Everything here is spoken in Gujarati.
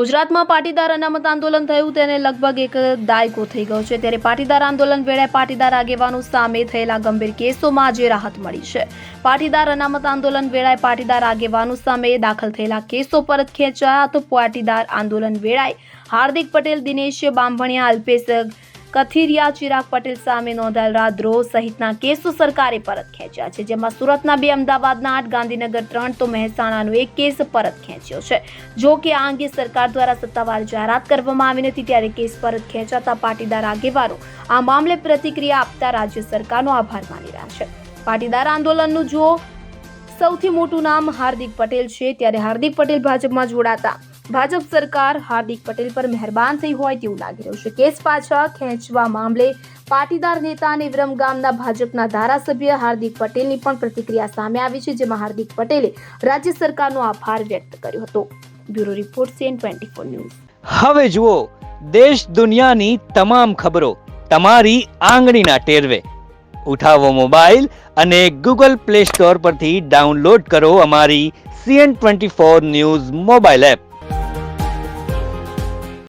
ગુજરાતમાં પાટીદાર અનામત આંદોલન થયું તેને લગભગ એક દાયકો થઈ ગયો છે, ત્યારે પાટીદાર આંદોલન વેળાએ પાટીદાર આગેવાનો સામે થયેલા ગંભીર કેસોમાં આજે રાહત મળી છે। પાટીદાર અનામત આંદોલન વેળાએ પાટીદાર આગેવાનો સામે દાખલ થયેલા કેસો પરત ખેંચાયા તો પાટીદાર આંદોલન વેળાએ હાર્દિક પટેલ, દિનેશ બામભણિયા, અલ્પેશ કથિરિયા, ચિરાગ પટેલ સામે નોંધાયેલા દ્રોહ સહિતના કેસો સરકારે પરત ખેંચ્યા છે, જેમાં સુરતના 2, અમદાવાદના 8, ગાંધીનગર 3 તો મહેસાણાનો 1 કેસ પરત ખેંચ્યો છે। જો કે આ અંગે સરકાર દ્વારા સત્તાવાર જાહેરાત કરવામાં આવી નથી, ત્યારે કેસ પરત ખેંચાતા પાટીદાર આગેવાનો આ મામલે પ્રતિક્રિયા આપતા રાજ્ય સરકારનો આભાર માની રહ્યા છે। પાટીદાર આંદોલનનું જો સૌથી મોટું નામ હાર્દિક પટેલ છે, ત્યારે હાર્દિક પટેલ ભાજપમાં જોડાતા ભાજપ સરકાર હાર્દિક પટેલ પર મહેરબાન થઈ હોય તેવું લાગી રહ્યું છે। કેસ પાછા ખેંચવા મામલે પાટીદાર નેતા અને વિરમગામના ભાજપના ધારાસભ્ય હાર્દિક પટેલની પણ પ્રતિક્રિયા સામે આવી છે, જેમાં હાર્દિક પટેલે રાજ્ય સરકારનો આભાર વ્યક્ત કર્યો હતો। Bureau report CN24 news. હવે જુઓ દેશ દુનિયાની તમામ ખબરો તમારી આંગળીના ટેરવે। ઉઠાવો મોબાઈલ અને Google Play Store પરથી ડાઉનલોડ કરો અમારી CN24 ન્યૂઝ મોબાઈલ એપ।